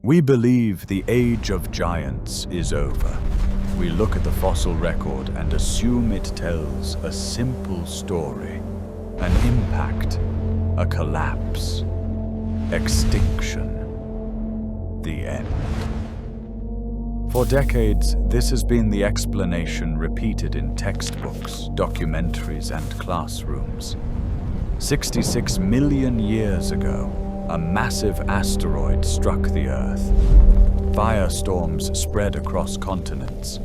We believe the age of giants is over. We look at the fossil record and assume it tells a simple story. An impact, a collapse, extinction, the end. For decades, this has been the explanation repeated in textbooks, documentaries, and classrooms. 66 million years ago, a massive asteroid struck the Earth. Firestorms spread across continents.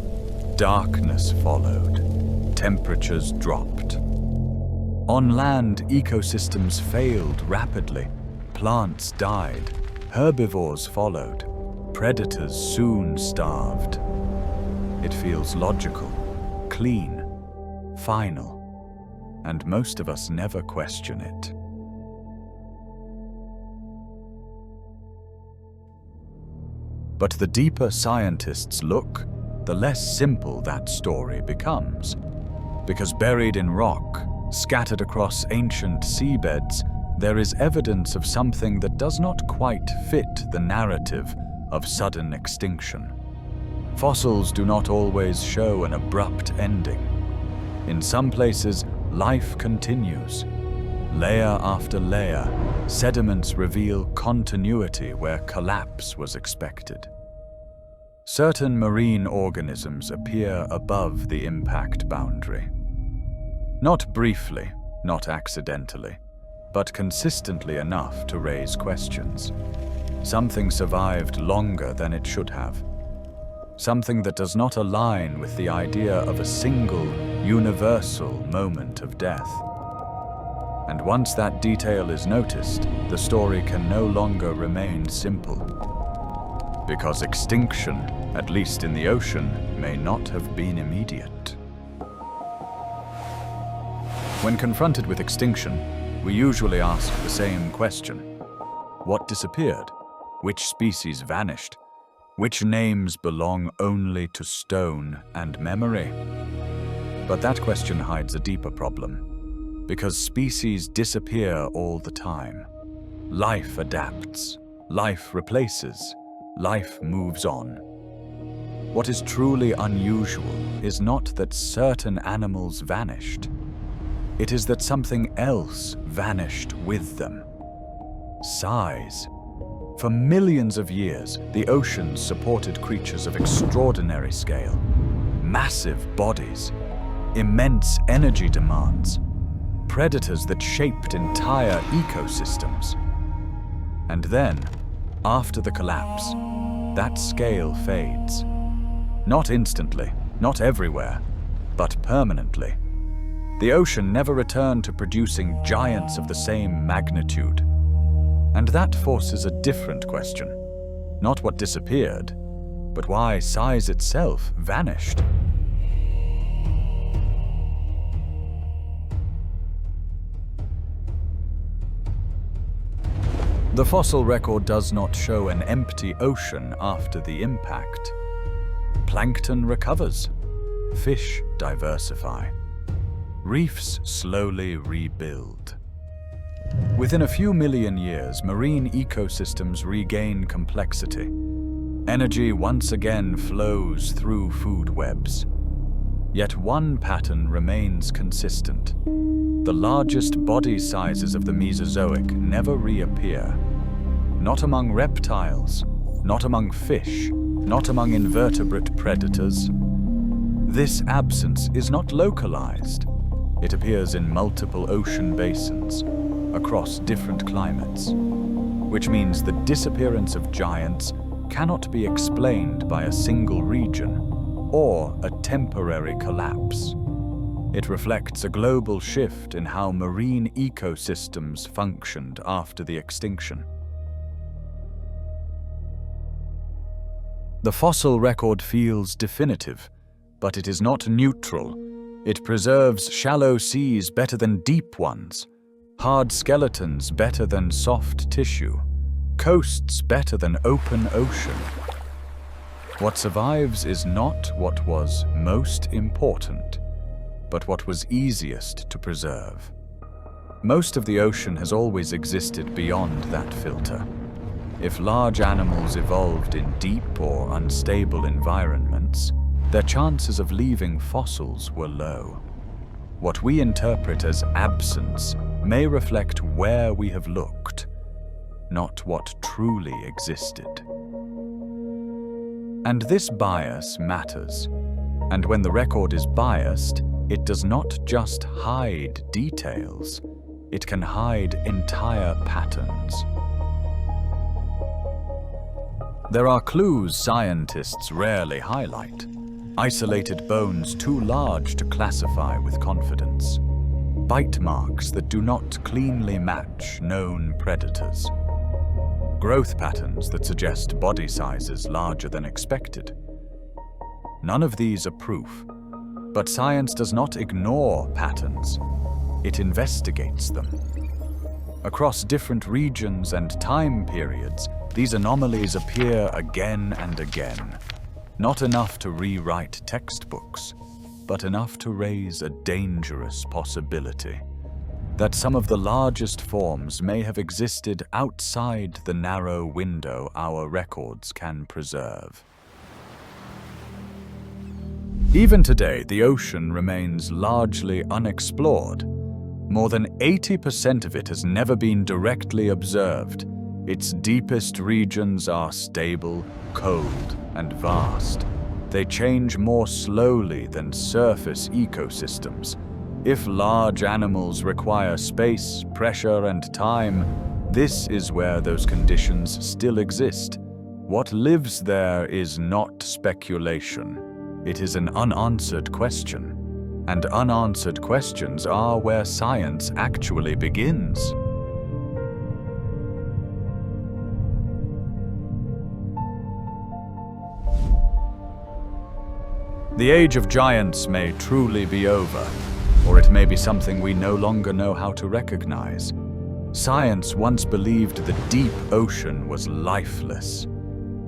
Darkness followed. Temperatures dropped. On land, ecosystems failed rapidly. Plants died. Herbivores followed. Predators soon starved. It feels logical, clean, final, and most of us never question it. But the deeper scientists look, the less simple that story becomes. Because buried in rock, scattered across ancient seabeds, there is evidence of something that does not quite fit the narrative of sudden extinction. Fossils do not always show an abrupt ending. In some places, life continues. Layer after layer, sediments reveal continuity where collapse was expected. Certain marine organisms appear above the impact boundary. Not briefly, not accidentally, but consistently enough to raise questions. Something survived longer than it should have. Something that does not align with the idea of a single, universal moment of death. And once that detail is noticed, the story can no longer remain simple. Because extinction, at least in the ocean, may not have been immediate. When confronted with extinction, we usually ask the same question. What disappeared? Which species vanished? Which names belong only to stone and memory? But that question hides a deeper problem. Because species disappear all the time. Life adapts. Life replaces. Life moves on. What is truly unusual is not that certain animals vanished. It is that something else vanished with them. Size. For millions of years, the oceans supported creatures of extraordinary scale. Massive bodies. Immense energy demands. Predators that shaped entire ecosystems. And then, after the collapse, that scale fades. Not instantly, not everywhere, but permanently. The ocean never returned to producing giants of the same magnitude. And that forces a different question. Not what disappeared, but why size itself vanished. The fossil record does not show an empty ocean after the impact. Plankton recovers. Fish diversify. Reefs slowly rebuild. Within a few million years, marine ecosystems regain complexity. Energy once again flows through food webs. Yet one pattern remains consistent. The largest body sizes of the Mesozoic never reappear. Not among reptiles, not among fish, not among invertebrate predators. This absence is not localized. It appears in multiple ocean basins, across different climates, which means the disappearance of giants cannot be explained by a single region or a temporary collapse. It reflects a global shift in how marine ecosystems functioned after the extinction. The fossil record feels definitive, but it is not neutral. It preserves shallow seas better than deep ones, hard skeletons better than soft tissue, coasts better than open ocean. What survives is not what was most important, but what was easiest to preserve. Most of the ocean has always existed beyond that filter. If large animals evolved in deep or unstable environments, their chances of leaving fossils were low. What we interpret as absence may reflect where we have looked, not what truly existed. And this bias matters. And when the record is biased, it does not just hide details, it can hide entire patterns. There are clues scientists rarely highlight. Isolated bones too large to classify with confidence. Bite marks that do not cleanly match known predators. Growth patterns that suggest body sizes larger than expected. None of these are proof, but science does not ignore patterns. It investigates them. Across different regions and time periods, these anomalies appear again and again. Not enough to rewrite textbooks, but enough to raise a dangerous possibility that some of the largest forms may have existed outside the narrow window our records can preserve. Even today, the ocean remains largely unexplored. More than 80% of it has never been directly observed. Its deepest regions are stable, cold, and vast. They change more slowly than surface ecosystems. If large animals require space, pressure, and time, this is where those conditions still exist. What lives there is not speculation. It is an unanswered question. And unanswered questions are where science actually begins. The age of giants may truly be over, or it may be something we no longer know how to recognize. Science once believed the deep ocean was lifeless.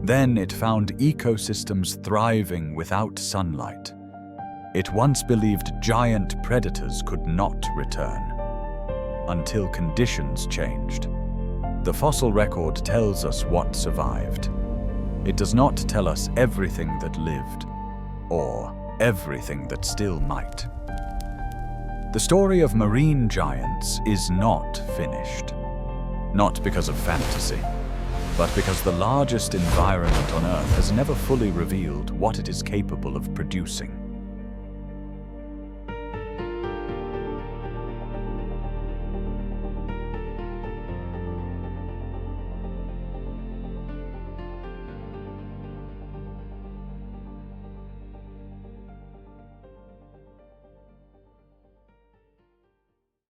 Then it found ecosystems thriving without sunlight. It once believed giant predators could not return, until conditions changed. The fossil record tells us what survived. It does not tell us everything that lived, or everything that still might. The story of marine giants is not finished. Not because of fantasy, but because the largest environment on Earth has never fully revealed what it is capable of producing.